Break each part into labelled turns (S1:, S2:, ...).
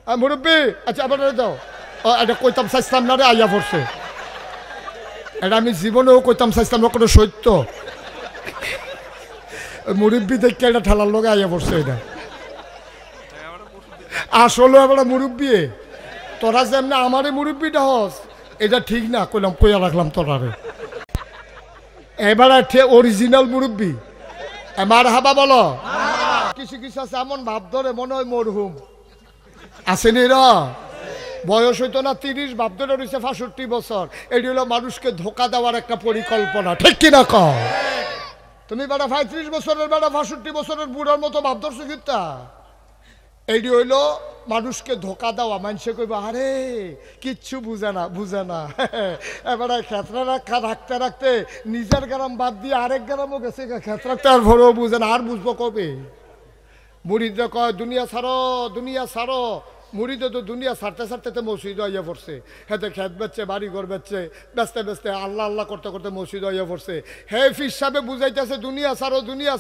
S1: মুরব্বী আচ্ছা আবার দাও এটা কইতাম চাইছিলাম না রে আইয়া পড়ছে এটা আমি জীবনেও কইতাম চাইছিলাম না কোনো সত্য মুরব্বী দেখে এটা ঠেলার লগে আইয়া পড়ছে এটা আসলে এবার মুরব্বী তোরা যেমনি আমারে মুরব্বীটা হস এটা ঠিক না কইলাম কইয়া রাখলাম তোরারে এবার অরিজিনাল মুরব্বী আমার হাবা বলো কিছু কিছু আছে এমন ভাব ধরে মনে হয় মরহুম আসেনি র বয়স হইতো না 30 ভাব ধরে রয়েছে 65 বছর এটি হলো মানুষকে ধোকা দেওয়ার একটা পরিকল্পনা ঠিক কিনা কও তুমি বেটা 35 বছরের বেটা 65 বছরের বুড়ার মতো ভাব ধরছো কিতা এইটি হইলো মানুষকে ধোকা দেওয়া মানুষে কইবা আরে কিচ্ছু বুঝে না এবারে ক্ষেত্রে রাখতে রাখতে নিজের গ্রাম বাদ দিয়ে আরেক গ্রামও গেছে ক্ষেত্রে আর ভরেও বুঝে না আর বুঝবো কবে মুরিদরা কয় দুনিয়া ছাড়ো মুরিদে তো দুনিয়া ছাড়তে ছাড়তে মসজিদ হইয়া পড়ছে হেতে খেত বেচছে বাড়ি ঘর বেচছে বেচতে আল্লাহ করতে করতে মসজিদ হইয়া পড়ছে হে ফির সাহেবে বুঝাইতেছে দুনিয়া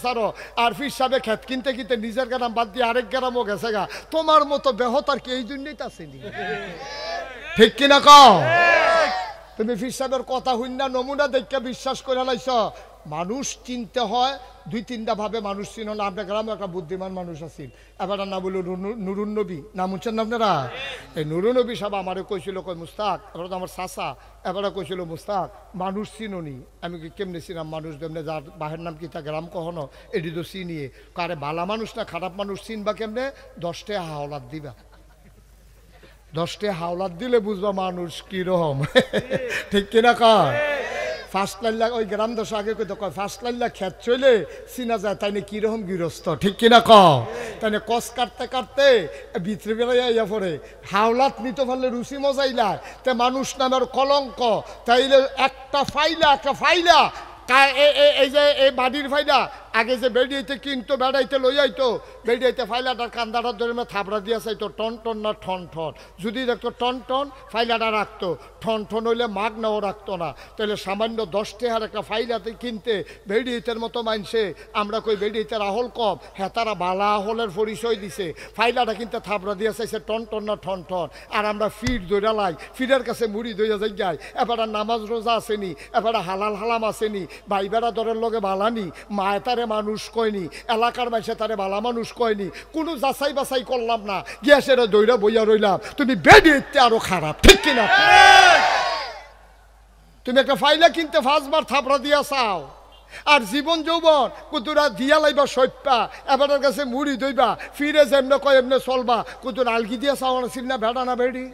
S1: ছাড়ো আর ফির সাহেবে খেত কিনতে নিজের গ্রাম বাদ দিয়ে আরেক গ্রামও গেছে গা তোমার মতো বেহতার কি এই জন্যই তো আসেনি ঠিক কিনা কও তুমি ফির সাহেবের কথা হইনা নমুনা দেখে বিশ্বাস করে লাইছ মানুষ চিনতে হয় 2-3টা ভাবে মানুষ চিন না আপনার গ্রামে একটা বুদ্ধিমান মানুষ আছেন এবার না বলল নুরুন নবী নাম শুনছেন আপনারা এই নুরুন নবী সাহেব আমারে কইছিল কই মুস্তাক এবার তো আমার চাচা এবারে কইছিল মুস্তাক মানুষ চিনুনি আমি কি কেমনে চিনাম মানুষ যেমনি যার বাহের নাম কি তা গ্রাম কখনো এটি তো চিনিয়ে কারে ভালো মানুষ না খারাপ মানুষ চিনবা কেমনে 10টা হাওলাত দিবা 10টা হাওলাত দিলে বুঝবা মানুষ কিরকম ঠিক কিনা কয় ফার্স্ট লাইলা ওই গ্রাম দশ আগে কইতো কয় ফার্স্ট লাইলা খেত চলে চিনা যায় তাইলে কিরকম গৃহস্থ ঠিক কিনা কও তাইলে কস কাটতে ভিতরে বেড়াইয়া ইয়া পড়ে হাওলাত নিতে পারলে রুচি মজাইলা তে মানুষ নামের কলঙ্ক তাইলে একটা ফাইলা এই যে এই বাড়ির ফাইলা আগে যে বেড়িয়েতে কিনতো বেড়াইতে লই আইতো বেড়িয়েতে ফাইলাটার কান্দাটা ধরে থাবড়া দিয়া চাইতো টন না ঠন যদি দেখতো টন ফাইলাটা রাখতো ঠন হইলে মাগ নাও রাখতো না তাহলে সামান্য 10 টাকার একটা ফাইলাতে কিনতে বেড়িয়েতের মতো মানছে আমরা কই বেড়িয়েতে আহল কম হ্যাঁ তারা বালা আহলের পরিচয় দিছে ফাইলাটা কিনতে থাবড়া দিয়া চাইছে টন না ঠন আর আমরা ফির দইরা লাই ফিরের কাছে মুড়ি দইয়া যাই যাই এবার নামাজ রোজা আসেনি এবার হালাল হালাম আসেনি ভাই বেড়া দরের লগে বালানি মায় তারে মানুষ কয়নি এলাকার মাইসে তারে বালা মানুষ কয়নি কোনো যাচাই বাছাই করলাম না গ্যাসের দইরা বইয়া রইলাম তুমি বেড়িয়েতে আরো খারাপ ঠিক কিনা তুমি একটা ফাইলা কিনতে 5 বার থাপড়া দিয়া চাও আর জীবন যৌবন কুতুরা দিয়া লাইবা সৈপা এবারের কাছে মুড়ি দইবা ফিরে যেমনে কয় এমনে চলবা কুতুর আলগি দিয়া চাও না চিন্না ভেড়া না বেড়ি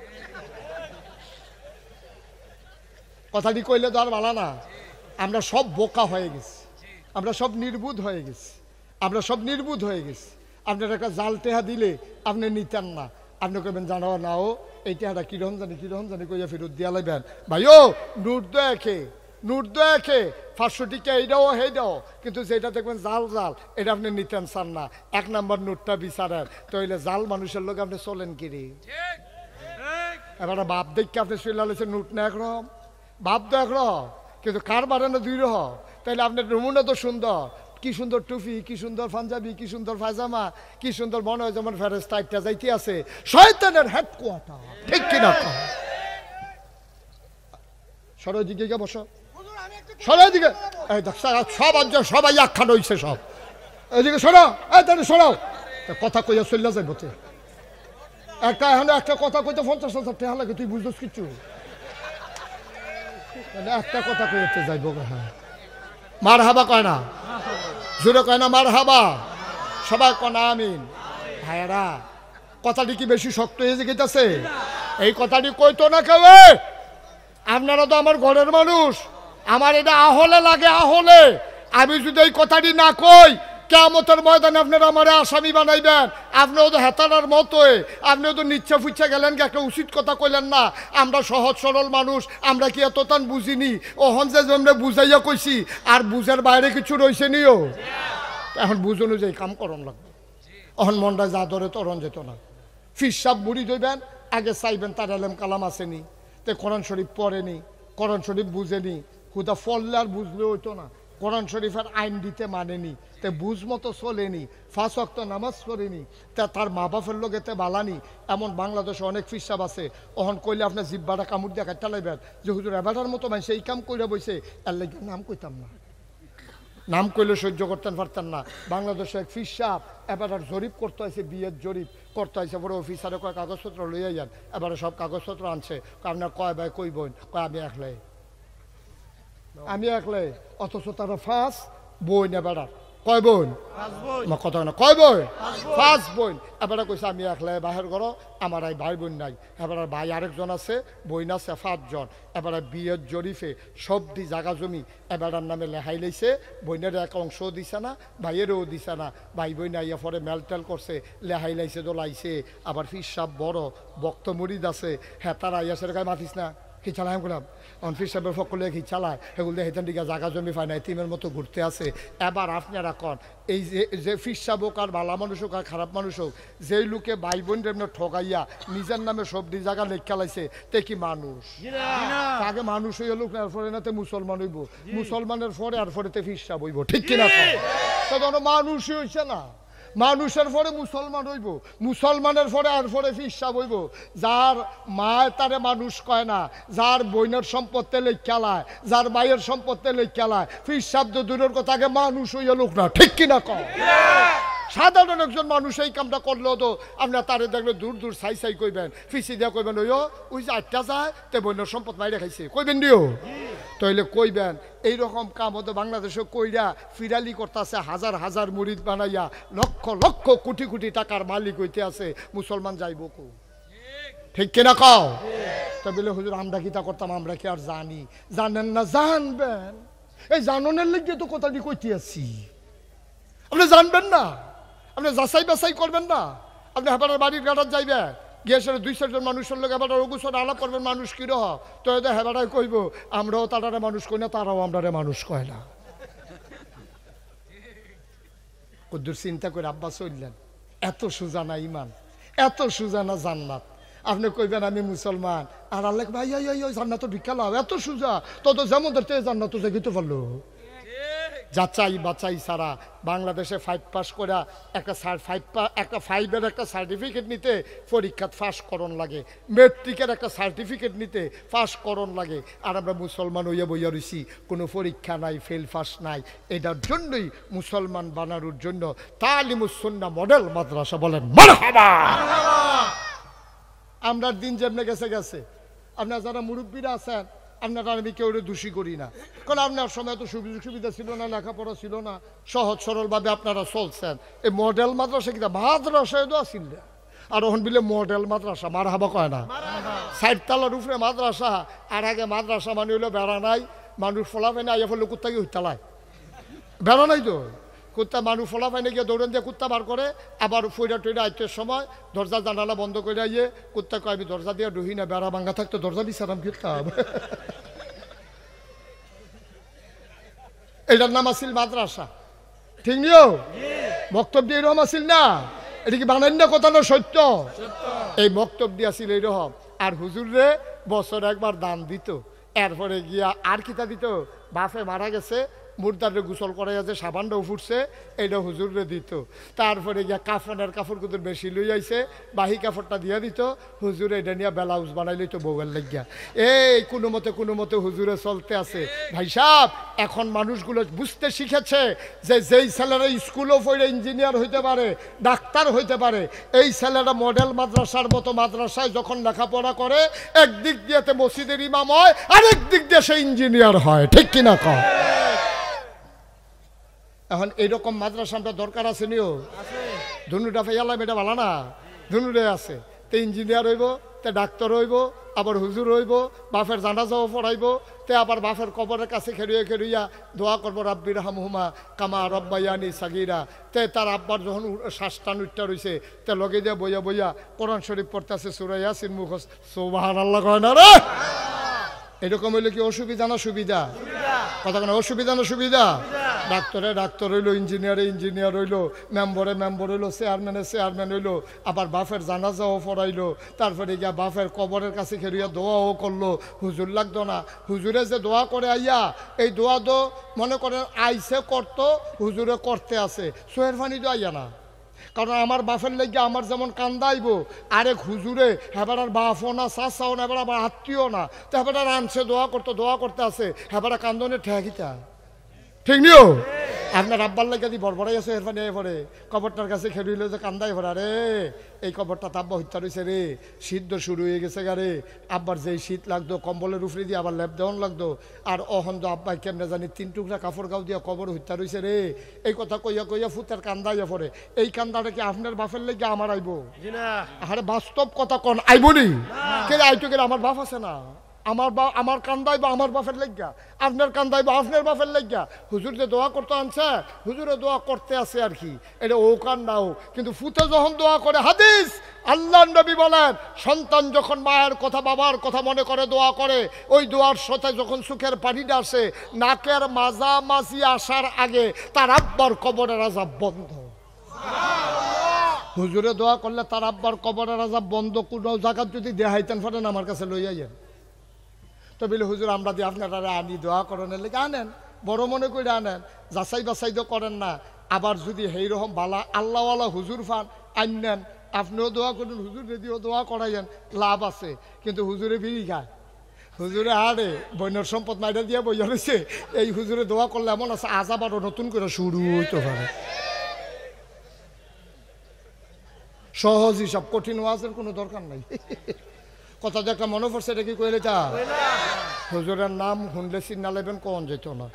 S1: কথাটি কইলে তো আর ভালো না আমরা সব বোকা হয়ে গেছি আমরা সব নির্বুধ হয়ে গেছি আপনার একটা জাল টেহা দিলে আপনি নিতেন না আপনি কইবেন জানো নাও এই টেহাটা কিরকম জানি কইয়া ফেরত দিয়া লাইবেন ভাইও নোট দেখে 500 টাকা এইটাও দাও কিন্তু যেটা দেখবেন জাল এটা আপনি নিতেন চান না 1 নাম্বার নোটটা বিচারেন তাইলে জাল মানুষের লোক আপনি চলেন কিরে এবার বাপ দেখে আপনি চলে নোট না একরকম বাপ তো একরকম কিন্তু কার বাড়ানো 2 রকম তাইলে আপনার নমুনা তো সুন্দর কি সুন্দর টুপি কি সুন্দর পাঞ্জাবি কি সুন্দর পায়জামা কি সুন্দর মনে হয় যেমন ফেরেশতা একটা যাইতে আছে শয়তানের হেডকোয়ার্টার ঠিক কিনা সরো দিকে গিয়ে বসো সরো দিকে এই সবাই আখ্যান হইছে সব এদিকে সরো তাহলে সরাও কথা কইয়া চলে যাইব একটা কথা কইতে 50,000 টাকা লাগে তুই বুঝছিস কিছু একটা কথা কইতে যাইব হ্যাঁ মার হাবা কয় না জোরে কয় না মার হাবা সবাই কনা আমিন ভাইয়ারা কথাটি কি বেশি শক্ত হয়ে গেছে এই কথাটি কইতো না কেউ আপনারা তো আমার ঘরের মানুষ আমার এটা আহলে লাগে আমি যদি এই কথাটি না কই কিয়ামতের ময়দানে আপনারা আমারে আসামি বানাইবেন আপনিও তো হেতারার মতোই আপনিও তো নিচ্ছে ফুচ্ছে গেলেন একটা উচিত কথা কইলেন না আমরা সহজ সরল মানুষ আমরা কি এতটান বুঝিনি ওহন যে আমরা বুঝাইয়া কইছি আর বুঝার বাইরে কিছু রয়েছে নিও এখন বুঝ অনুযায়ী কাম করন লাগবে অহন মনটা যা ধরে তরণ যেত না ফির সাপ বুড়ি দইবেন আগে চাইবেন তার আলেম কালাম আসেনি তে কোরআন শরীফ পড়েনি কোরআন শরীফ বুঝেনি হুদা ফললে আর বুঝলে হইতো না কোরআন শরীফের আইন দিতে মানেনি, তে বুঝ মতো চলেনি, 5 ওয়াক্ত নামাজ পড়েনি, তা তার মা বাপের লোকেতে বালানি। এমন বাংলাদেশে অনেক ফিসাব আছে, অহন কইলে আপনার জিব্বাটা কামড় দিয়ে কাটটা লাইবেন যে হুজুর এবাটার মতো মানুষ এই কাম কইরা বইছে, এর লাগে নাম কইতাম না, নাম কইলে সহ্য করতেন পারতেন না। বাংলাদেশে এক ফিসাব এবার জরিপ করতে হয়েছে, বিয়ের জরিপ করতে হয়েছে, বড় অফিসারে কয় কাগজপত্র লইয়া যান, এবারে সব কাগজপত্র আনছে, আপনার কয় ভাই কই বোন, কয় আমি একলাই, আমি একলাই, অথচ তারা 5 বোন, এবার কয় বোন, কথা না কয় বোন, 5 বোন। এবারে কইছে আমি একলাই বাহির করো, আমার এই ভাই বোন নাই। এবার ভাই আরেকজন আছে, বোন আছে 5 জন। এবারে বিয়ের জরিফে সবদি জায়গা জমি এবার নামে লেখাই লাইছে, বোনের এক অংশ দিছে না, ভাইয়েরও দিছে না, ভাই বোন আইয়া পরে মেলটেল করছে, লেহাই লাইছে দোলাইছে। আবার ফিসাব বড় বক্ত মরিদ আছে, হ্যাঁ তারা আইয়া সে গায়ে মাতিস না কি চালায় করলাম, অনফিস সাহেবের সকলে কি চালায়, সেগুলো হেতেন দিকে জায়গা জমি পায় না, তিমের মতো ঘুরতে আছে। এবার আপনারা কন, এই যে ফিসাব হোক আর ভালো মানুষ হোক আর খারাপ মানুষ হোক, যেই লোকে ভাই বোন ঠকাইয়া নিজের নামে সবদি জায়গা লেখা লাইছে, তে কি মানুষ? আগে মানুষ হইয়া লোক আর পরে না তে মুসলমান হইব, মুসলমানের পরে আর পরে তে ফিসাব হইব, ঠিক কিনা? তখন মানুষই হইছে না, মানুষের পরে মুসলমান হইব, মুসলমানের পরে আর পরে ফিসাব হইব। যার মায় তারে মানুষ কয় না, যার বোনের সম্পত্তি লেখালায়, যার মায়ের সম্পত্তি লেখালায়, ফিসাব তো দূরের কথা, আগে মানুষ হইয়া লোক না, ঠিক কিনা কম? সাধারণ একজন মানুষ এই কামটা করলেও তো আপনার তারে দেখলে দূর দূর সাই সাই কইবেন, ফিসি দিয়া কইবেন ওই যে 8টা যায় তে বোনের সম্পদ মাইরে খাইছে, কইবেন দিও তাইলে কইবেন। এইরকম কাম হতো বাংলাদেশে কইরা ফিরালি করতেছে, হাজার হাজার মুরিদ বানাইয়া লক্ষ লক্ষ কোটি কোটি টাকার মালিক হইতে আছে, মুসলমান যাইব কো, ঠিক কিনা কও? তা বলে হুজুর আমরা কিতা করতাম, আমরা কি আর জানি? জানেন না, জানবেন। এই জাননের লিগে তো কথাটি কইতে আছি, আপনি জানবেন না, আপনি যাচাই বাছাই করবেন না, আপনি হেবারের বাড়ির গাড়ার যাইবেন, গিয়ে সেটা 2-4 জন মানুষের লোক হেবাটার অগুসর আলাপ করবেন, মানুষ কি রহ, তো এদের হেবাটাই কইব আমরাও তারা মানুষ কই না, তারাও আমরা মানুষ কয় না। কদ্দুর চিন্তা করে আব্বা চললেন, এত সুজানা ইমান, এত সুজানা জান্নাত। আপনি কইবেন আমি মুসলমান, আর আল্লাহ ভাই জান্নাত ভিক্ষা লাও, এত সুজা, তত যেমন ধরতে জান্নাত যেতে পারলো। যাচাই বাছাই ছাড়া বাংলাদেশে 5 পাস করে একটা 5-এর একটা সার্টিফিকেট নিতে পরীক্ষাত পাস করণ লাগে, মেট্রিকের একটা সার্টিফিকেট নিতে পাস করণ লাগে। আর আমরা মুসলমান হইয়া বইয়া রইছি, কোনো পরীক্ষা নাই, ফেল পাস নাই। এটার জন্যই মুসলমান বানানোর জন্য তালিমুস সুন্নাহ মডেল মাদ্রাসা বলেন মারহাবা। আমরার দিন যেমনে গেছে গেছে, আপনার যারা মুরব্বীরা আছেন আপনারা, আমি কেউ দোষী করি না, কারণ আপনার সময় তো সুযোগ সুবিধা ছিল না, লেখাপড়া ছিল না, সহজ সরলভাবে আপনারা চলছেন। এই মডেল মাদ্রাসা কিনা মাদ্রাসায় তো আসিল না, আর ওখান বিলে মডেল মাদ্রাসা মারহাবা কয় না, 4 তলার উপরে মাদ্রাসা। আর আগে মাদ্রাসা মানে হইলো বেড়া নাই, মানুষ ফলাফে না, আইয়া ফেললে কুত্তা গিয়ে হইতালায়, বেড়া নাই তো কুত্তা, মানুষ ফলাফাইনে গিয়ে দৌড়ান দিয়ে কুত্তা বার করে, আবার ফইরা টইরা আইতের সময় দরজা জানালা বন্ধ করে আইয়ে কুত্তা কয় আমি দরজা দিয়ে ঢুহি না, বেড়া ভাঙ্গা থাকতো দরজা দিছিলাম কিতাম। এটার নাম আসিল মাদ্রাসা, ঠিক নিও? বক্তব্য এরকম আসিল না, এটা কি বানান না কথা না, সত্য। এই বক্তব্য আসিল এইরকম। আর হুজুরে বছর একবার দান দিত, এরপরে গিয়া আর কিতা দিত, বাপে মারা গেছে, মুর্দারে গোসল করা যাচ্ছে, সাবানটাও ফুটছে, এইটা হুজুরে দিত। তারপরে গিয়া কাফনের কাপড় কুতুর বেশি লই আইছে, বাহি কাপড়টা দিয়া দিত, হুজুরে এটা নিয়ে ব্লাউজ বানাই লইতো বউয়ের লাগিয়া। এই কোনো মতে হুজুরে চলতে আছে। ভাই সাহেব, এখন মানুষগুলো বুঝতে শিখেছে যে যেই ছেলেরা স্কুলও পড়ে ইঞ্জিনিয়ার হইতে পারে, ডাক্তার হইতে পারে, এই ছেলেরা মডেল মাদ্রাসার মতো মাদ্রাসায় যখন লেখাপড়া করে, একদিক দিয়ে মসজিদের ইমাম হয়, আরেক দিক দিয়ে সে ইঞ্জিনিয়ার হয়, ঠিক কিনা কয়? এখন এইরকম মাদ্রাসা আমরা দরকার আছে নিও, ধনুটা ফেয়ালাম, এটা ভালো না, ধনুরে আছে, তে ইঞ্জিনিয়ার হইব, তে ডাক্তার হইব, আবার হুজুর হইব, বাপের জানাজাও পড়াইব, তে আবার বাপের কবরের কাছে খেড়িয়া দোয়া করবো রাব্বির হামহুমা কামা রব্বায়ানি সাগীরা। তে তার আব্বার যখন শ্বাসটা নুটটা রইছে, তে লগে দিয়ে বইয়া কোরআন শরীফ পড়তেছে, সূরা ইয়াসিন মুখস্থ, সুবহানাল্লাহ কয় না রে? এরকম হইলে কি অসুবিধা না সুবিধা? কথা কেন, অসুবিধা না সুবিধা? ডাক্তারে ডাক্তার হইলো, ইঞ্জিনিয়ারে ইঞ্জিনিয়ার হইলো, মেম্বরে মেম্বর হইলো, চেয়ারম্যানে চেয়ারম্যান হইলো, আবার বাফের জানাজাও পড়াইলো, তারপরে গিয়া বাফের কবরের কাছে খেলিয়া দোয়াও করলো। হুজুর লাগতো না, হুজুরে যে দোয়া করে আইয়া এই দোয়া তো মনে করেন আইসে করতো, হুজুরে করতে আছে, সোহের ফানি তো আইয়া না। কারণ আমার বাফের লেগে আমার যেমন কান্দাইব, আরেক হুজুরে হেবারার বাফও না, চাচাও না, এবার আমার আত্মীয় না, তো হেবারার আনছে দোয়া করতে আছে, হেবারা কান্দনে ঠেকিতা ঠিক নিও। আপনার আব্বার লাগে যদি বড়বড়াই আছে এরফানে পরে কবরটার কাছে খেলিল যে কান্দাই ভরা রে, এই কবরটা তাব্বা হত্যা রয়েছে রে, শীত শুরু হয়ে গেছে গারে, আব্বার যেই শীত লাগতো কম্বলের উপরে দিয়ে আবার লেপ দেওয়ান লাগতো, আর অহন্দ আব্বাই কেমনে জানি 3 টুকরা কাপড় গাও দিয়া কবর হত্যা রয়েছে রে, এই কথা কইয়া কইয়া ফুতের কান্দাইয়া পড়ে। এই কান্দাটা কি আপনার বাপের লেগে আমার আইব? আরে বাস্তব কথা কন আইব নি? কে আইতো গেলে আমার বাপ আছে না, আমার কান্দাইবা আমার বাপের লেগা, আপনার কান্দাইবা আপনার বাপের লেগা। হুজুর যে দোয়া করতে আনছে, হুজুরে দোয়া করতে আছে আর কি, এটা ও কান্দাও, কিন্তু ফুতে যখন দোয়া করে, হাদিস আল্লাহ নবী বলেন সন্তান যখন মায়ের কথা বাবার কথা মনে করে দোয়া করে, ওই দোয়ার সাথে যখন সুখের পানিটা আসে, নাকের মাঝামাঝি আসার আগে তার আব্বার কবরের আযাব বন্ধ। হুজুরে দোয়া করলে তার আব্বার কবরের আযাব বন্ধ। কোনো জায়গা যদি দেখাইতেন ফেরেন আমার কাছে লইয়া যান, তো বলে হুজুর আমরা দিয়ে আপনারা আনি দোয়া করেন লেগে আনেন, বড় মনে করে আনেন, যাচাই বাছাই তো করেন না। আবার যদি সেইরকম বালা আল্লাহওয়ালা হুজুর ফান আনেন, আপনিও দোয়া করুন, হুজুর যদিও দোয়া করাইয়েন, লাভ আছে, কিন্তু হুজুরে বিড়ি খায়, হুজুরে আরে বন্যর সম্পদ মাইডা দিয়ে বইয়া রয়েছে, এই হুজুরে দোয়া করলে এমন আছে আজাব আরো নতুন করে শুরু হইতে পারে। সহজ হিসাব, কঠিন ওয়াজের কোনো দরকার নাই। কথা যে একটা মনে পড়ছে, এটা কি কইলে চা হুজুরের নাম শুনলে চিন্না লেবেন কোন যেত না।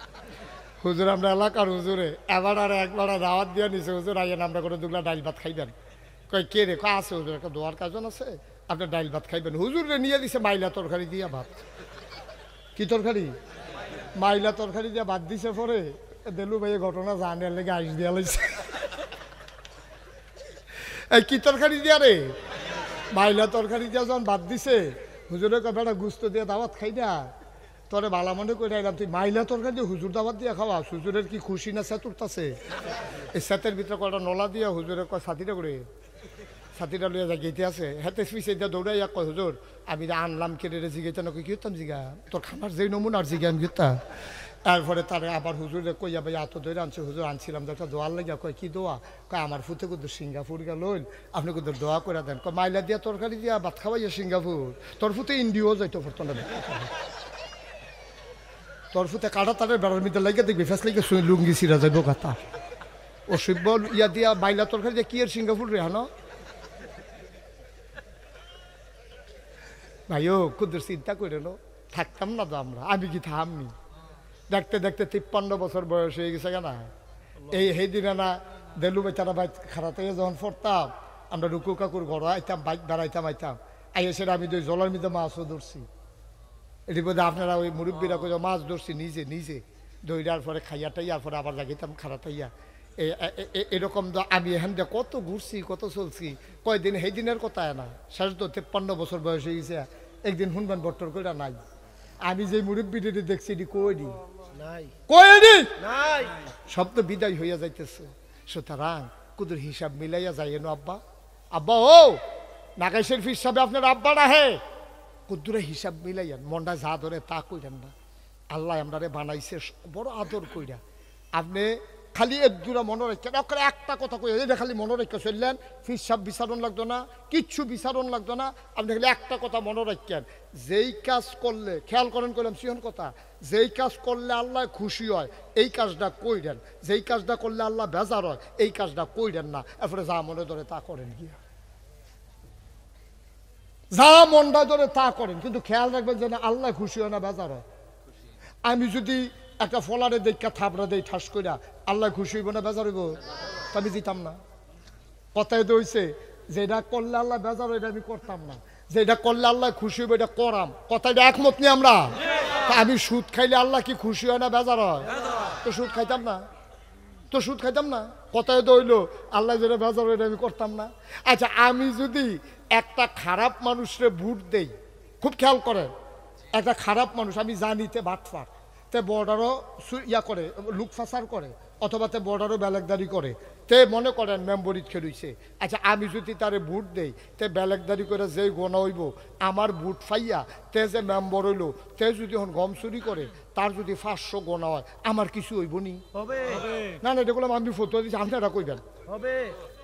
S1: হুজুর আমরা এলাকার হুজুরে এবার আর একবার দাওয়াত দিয়ে নিছে, হুজুর আইয়েন আমরা করে দুগলা ডাইল ভাত খাইবেন। কই কে রে? আছে হুজুর, একটা দোয়ার কাজন আছে, আপনি ডাইল ভাত খাইবেন। হুজুরে নিয়ে দিছে মাইলা তরকারি দিয়া ভাত। কি তরকারি? মাইলা তরকারি দিয়া ভাত দিছে। পরে দেলু ভাই ঘটনা জানার লেগে আইস দিয়া লাইছে। এই কি তরকারি দিয়া রে? মাইলা তরকারি দিয়া যখন ভাত দিছে, হুজুরে কয় বেটা গুস্ত দিয়ে দাওয়াত খাই না, তোরে বালা মনে করে আইলাম, তুই মাইলা তরকারি দিয়ে হুজুর দাওয়াত দিয়ে খাওয়া। হুজুরের কি খুশি না সেতুরতাছে? এই সেতের ভিতরে কয়টা নলা দিয়া হুজুরে কয় ছাতিটা করে, ছাতিটা লইয়া যা গেইতে আছে, হাতে পিছিয়ে দিয়ে দৌড়াইয়া কয় হুজুর আমি আনলাম কেটে জিগাইতে না, কি হতাম জিগা তোর খাবার যেই নমুনার জিগা আমি গিতা। তারপরে তারে আবার হুজুরে কইয়া ভাই এত ধরে আনছে, হুজুর আনছিলাম তো একটা দোয়ার লাগিয়া। কয় কি দোয়া? কয় আমার ফুতে কুদুর সিঙ্গাপুর গেল, আপনি কুদুর দোয়া করে দেন। কয় মাইলা দিয়া তরকারি দিয়া ভাত খাওয়াইয়া সিঙ্গাপুর, তোর ফুতে ইন্ডিয়াও যাইতো পড়তো না, তোর ফুতে কাটা তারের বেড়ার মধ্যে লাগিয়ে দেখবি ফেস লাগিয়ে লুঙ্গি সিরা যাইব কথা। অসভ্য ইয়া দিয়া মাইলা তরকারি দিয়া কি আর সিঙ্গাপুর রে হানো ভাইও, কুদুর চিন্তা করে লো থাকতাম না তো আমরা, আমি কি থামনি। দেখতে দেখতে 53 বছর বয়স হয়ে গেছে কেনা। এই দিনে না দেলু বেচারা বাইক খারাপ হয়ে যখন পড়তাম, আমরা রুকু কাকুর ঘর আইতাম, বাইক দাঁড়াইতাম আইতাম, এসে আমি তো জলের মধ্যে মাছও ধরছি। এটি বোধ আপনারা ওই মুরব্বীরা কই মাছ ধরছি নিজে নিজে দইটার পরে খাইয়া টাইয়ার পরে আবার জাগিতাম খারাপ হইয়া। এরকম তো আমি এখান দিয়ে কত ঘুরছি, কত চলছি, কয়দিন সেই দিনের কথা না, শেষ তো 53 বছর বয়স হয়ে গেছে। একদিন শুনবেন বট্টর কইরা নাই, আমি যে মুরব্বীটি দেখছি এটি কইডি নাই, সব তো বিদায় হইয়া যাইতেছে। সুতরাং কুদুর হিসাব মিলাইয়া যাইয়েন আব্বা। আব্বা ও নাগাইশের হিসাবে আপনার আব্বা রাহে, কুদ্দুরে হিসাব মিলাইয়েন, মনটা যা ধরে তা কইরেন না। আল্লাহ আমরারে বানাইছে বড় আদর কইরা, আপনি খালি একদুরা মনে রাখেন। একটা কথা কই, এটা খালি মনে রেখে চললেন, হিসাব বিচারণ লাগতো না, কিচ্ছু বিচারণ লাগতো না। আপনি খালি একটা কথা মনে রাখেন, যেই কাজ করলে, খেয়াল করেন কইলাম সিহন কথা, যেই কাজ করলে আল্লাহ খুশি হয় এই কাজটা কইরেন, যেই কাজটা করলে আল্লাহ বেজার হয় এই কাজটা কইরেন না। এরপরে যা মনে ধরে তা করেন, গিয়া যা মনটা ধরে তা করেন, কিন্তু খেয়াল রাখবেন যে না আল্লাহ খুশি হয় না বেজার হয়। আমি যদি একটা ফলারে দেখা থাপড়া দেই ঠাস কইরা, আল্লাহ খুশি হইব না বেজার হইব? আমি দিতাম না। কথায় দইছে যেটা করলে আল্লাহ বেজার হয় এটা আমি করতাম না, যেটা করলে আল্লাহ খুশি হইব এটা করাম। কথাটা একমত নেই আমরা? আমি সুদ খাইলে আল্লাহ কি খুশি হয় না বেজার হয়? তো সুদ খাইতাম না, তো সুদ খাইতাম না। কথায় দইলো আল্লাহ যেটা বেজার হয় এটা আমি করতাম না। আচ্ছা আমি যদি একটা খারাপ মানুষরে ভোট দেই, খুব খেয়াল করেন, একটা খারাপ মানুষ আমি জানিতে বাটফার, তে বর্ডারও ইয়া করে লুক ফাসার করে অথবা তে বর্ডারও বেলেগদারি করে তে মনে করেন মেম্বরিত খেলুইছে আচ্ছা আমি যদি তারে ভোট দেই তে বেলেগদারি করে যেই গোনা হইব আমার ভোট ফাইয়া তে যে মেম্বর হইল তে যদি হন গম চুরি করে তার যদি 500 গোনা হয় আমার কিছু হইব নি
S2: হবে
S1: না না দেখলাম আমি ফটো দিচ্ছি আপনারা কইবেন
S2: হবে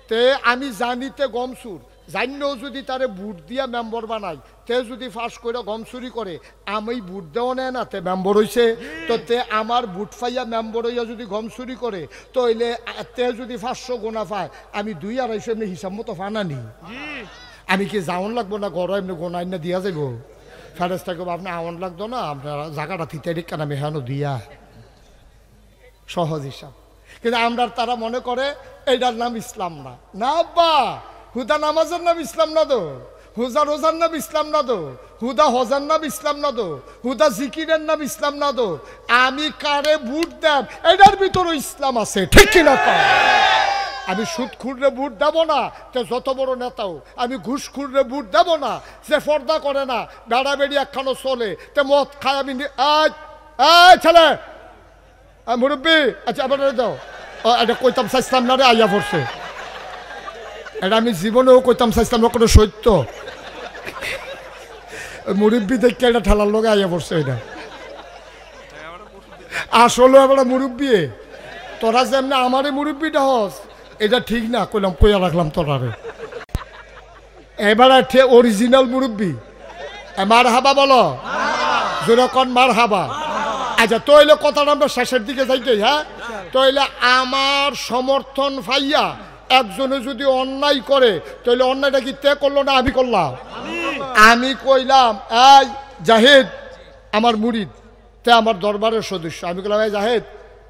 S1: তে আমি জানিতে গম চুর জানিও যদি তারে ভোট দিয়া মেম্বর বানাই তে যদি ফাঁস করে গম চুরি করে আমি ভোট দেওয়া নেয় না তে মেম্বর হইছে তো তে আমার ভোট ফাইয়া মেম্বর হইয়া যদি গম চুরি করে তো হইলে তে যদি 500 গোনা পায় আমি 2-250 এমনি হিসাব মতো ফানানি আমি কি যাওন লাগবো না গড় এমনি গোনা এনে দিয়া যাব ফেরেস্তাকে আপনি আওয়ান লাগতো না আপনার জায়গাটা থিতে কেন আমি হেন দিয়া সহজ হিসাব কিন্তু আমরা তারা মনে করে এইটার নাম ইসলাম না না বা হুদা নামাজের নাম ইসলাম না তো হুজা রোজার নাম ইসলাম না তো হুদা হজার নাম ইসলাম না তো হুদা জিকিরের নাম ইসলাম না তো আমি কারে ভোট দেব এটার ভিতরে ইসলাম আছে ঠিক কিনা আমি সুদ খুঁড়লে ভোট দেব না তে যত বড় নেতাও আমি ঘুষ খুঁড়লে ভোট দেব না যে পর্দা করে না বেড়া বেড়ি একখানো চলে তে মদ খায় আমি ছেলে মুরব্বী আচ্ছা আবার দাও এটা কইতাম চাইছিলাম না রে আইয়া পড়ছে এটা আমি জীবনেও কইতাম চাইছিলাম না কোনো সত্য মুরব্বী দেখে এটা ঠেলার লোক আইয়া পড়ছে এটা আসলে এবার মুরব্বী তোরা যেমনি আমারে মুরব্বীটা হস এটা ঠিক না কইলাম কইয়া রাখলাম তোরারে এবার অরিজিনাল মুরব্বী মার হাবা বলো যেরকম মার হাবা আচ্ছা তইলে কথাটা আমরা শেষের দিকে যাইতে হ্যাঁ তইলে আমার সমর্থন পাইয়া একজনে যদি অন্যায় করে তাহলে অন্যায়টা কি তে করলো না আমি করলাম আমি কইলাম এই জাহিদ আমার মুরিদ তে আমার দরবারের সদস্য আমি কইলাম এই জাহিদ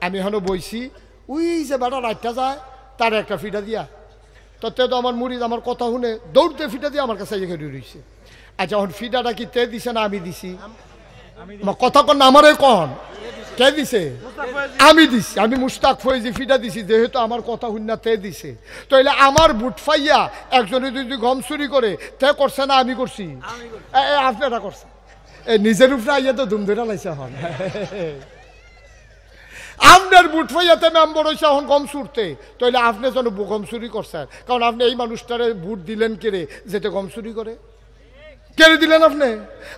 S1: আমি এখনো বইছি ওই যে বেটা রাতটা যায় তার একটা ফিটা দিয়া তো তে তো আমার মুরিদ আমার কথা শুনে দৌড়তে ফিটা দিয়ে আমার কাছে এখানে রয়েছে আচ্ছা এখন ফিটাটা কি তে দিছে না আমি দিছি কথা কন না আমারে কন কে দিছে আমি দিছি আমি মুস্তাক ফয়েজি ফিটা দিছি যেহেতু আমার কথা শুননা তে দিছে তাইলে আমার বুট ফাইয়া একজনে যদি গম চুরি করে তে করছে না আমি করছি আপনারা করছে নিজের উপরে আইয়া তো ধুম ধরে লাইছে হন আপনার বুট ফাইয়াতে মেম্বর হয়েছে এখন গম চুরতে তাইলে আপনি যেন গম চুরি করছেন কারণ আপনি এই মানুষটারে বুট দিলেন কেড়ে যেতে গম চুরি করে কেড়ে দিলেন আপনি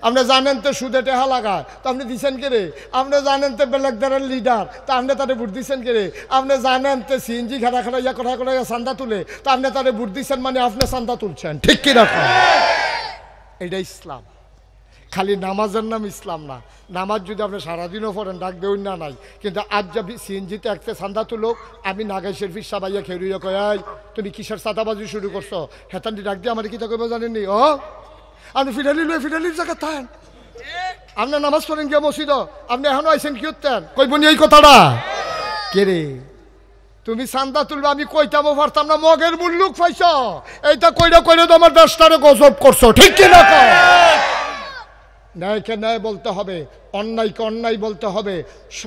S1: আপনি জানেন তো সুদে টেহা লাগায় তো আপনি দিচ্ছেন কে রে আপনি জানেন তো বেলেগদারের লিডার তো আপনি তারে ভোট দিচ্ছেন কে রে আপনি জানেন তো সিএনজি খাড়া খাড়া ইয়া করা করে চান্দা তুলে তো আপনি তারে ভোট দিচ্ছেন মানে আপনি চান্দা তুলছেন ঠিক কি রাখা এটা ইসলাম খালি নামাজের নাম ইসলাম না নামাজ যদি আপনি সারাদিনও পড়েন ডাক দেউন না নাই কিন্তু আজ যাবি সিএনজিতে একটা চান্দা তুলোক আমি নাগাই শেরফির সাবাইয়া খেউরিয়া কয় তুমি কিসের চাঁদাবাজি শুরু করছো হেতান ডাক দিয়ে আমার কি তা করবো জানেননি ও আপনি ফিডালির জায়গা থাকেন আপনি নামাজ পড়েন গিয়ে মসজিদ আপনি এখনো আইসেন কি করতেন কইবনি এই কথাটা কে রে তুমি চান্দা তুলবে আমি কইতামও পারতাম না মগের মুল্লুক পাইছ এইটা কইরা কইরা তো আমার দেশটারে গজব করছো ঠিক কিনা ন্যায়কে ন্যায় বলতে হবে অন্যায়কে অন্যায় বলতে হবে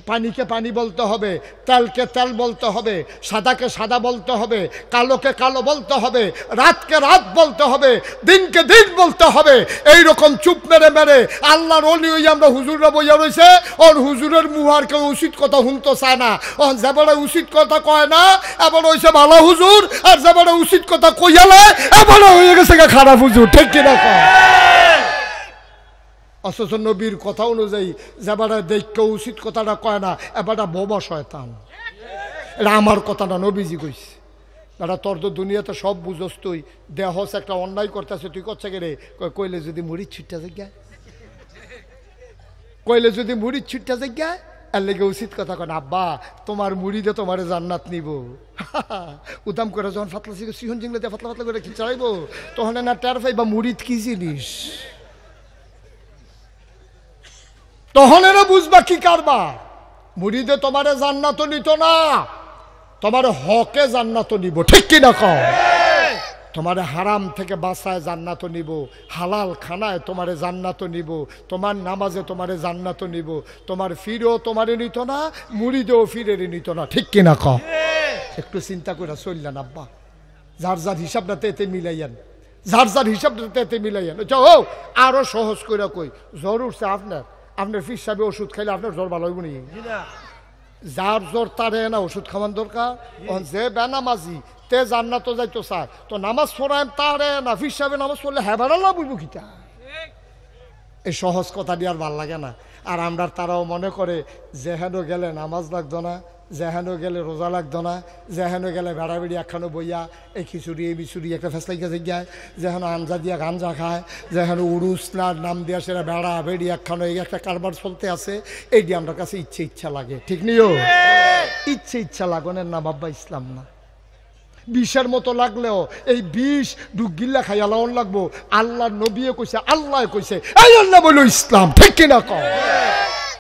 S1: পানিকে পানি বলতে হবে তেলকে তেল বলতে হবে সাদাকে সাদা বলতে হবে কালোকে কালো বলতে হবে রাতকে রাত বলতে হবে দিনকে দিন বলতে হবে এই রকম চুপ মেরে মেরে আল্লাহর ওলি হই আমরা হুজুররা বইয়া রয়েছে ওর হুজুরের মুহার কেউ উচিত কথা শুনতে চায় না ও যেবারে উচিত কথা কয় না এবার হয়েছে ভালো হুজুর আর যেবারে উচিত কথা কইয়ালে এবারে হয়ে গেছে খারাপ হুজুর ঠিক কিনা কয় অথচ নবীর কথা অনুযায়ী যেবারে দেখে উচিত কথাটা কয় না এবারটা বোবা শয়তান এটা আমার কথাটা নবীজি কইছে বেটা তোর তো দুনিয়াতে সব বুঝস তুই দেহস একটা অন্যায় করতেছে তুই করছে কে রে কইলে যদি মুড়ির ছুটটা জায়গায় কইলে যদি মুড়ির ছুটটা জায়গায় এর লেগে উচিত কথা কয় না আব্বা তোমার মুড়িতে তোমার জান্নাত নিব উদাম করে যখন ফাতলা সিহন জিংলে ফাতলা ফাতলা করে কি চাইবো তখন না টের পাইবা মুড়িদ কি জিনিস তখন এরা বুঝবা কি কারবার মুড়িদে তোমারে জান্নাত নিত না তোমার হকে জান্নাত নিব ঠিক কিনা কও তোমারে হারাম থেকে বাঁচায় জান্নাত নিব হালাল খানায় তোমারে জান্নাত নিব তোমার নামাজে তোমারে জান্নাত নিব তোমার ফিরেও তোমারে নিত না মুড়িদেও ফিরে নিত না ঠিক কিনা কও একটু চিন্তা করে চললেন আব্বা যার যার হিসাবটা এতে মিলাইয়েন যার যার হিসাবটা এতে মিলাইয়েন ও আরো সহজ করে কই জ্বর উঠছে আপনার আপনার ফির সাহেব ওষুধ খাইলে আপনার জ্বর ভালো হইব নি? যার জ্বর তারে না ওষুধ খাওয়ান দরকার। যে বেনামাজি তে জান্নাত যাইতো চায়, তো নামাজ পড়ায় তারে না ফির সাহেব নামাজ পড়লে হ্যাঁ বেড়ালা বুঝবো কিটা? এই সহজ কথা দিয়ে আর ভাল লাগে না। আর আমরা তারাও মনে করে যেহেন গেলে নামাজ লাগতো না, যেহেন গেলে রোজা লাগতো না, যেহেন গেলে বেড়াবেড়ি একখানো বইয়া এই খিচুড়ি এই বিচুড়ি একটা ফেসলাই গেছে গিয়ায়, যেহেন আঞ্জা দিয়া গাঞ্জা খায়, যেহেন উরুস না নাম দিয়া সেটা বেড়া বেড়ি একখানো এই একটা কারবার চলতে আছে। এইটি আমার কাছে ইচ্ছা লাগে, ঠিক নিও? ইচ্ছা লাগনের নাম আব্বা ইসলাম না। বিষের মতো লাগলেও এই বিষ ডুগিল্লা খাইয়া লাউন লাগবো। আল্লাহ নবীও কইছে, আল্লাহ কইছে, এই আল্লাহ বলো ইসলাম, ঠিক কিনা কও?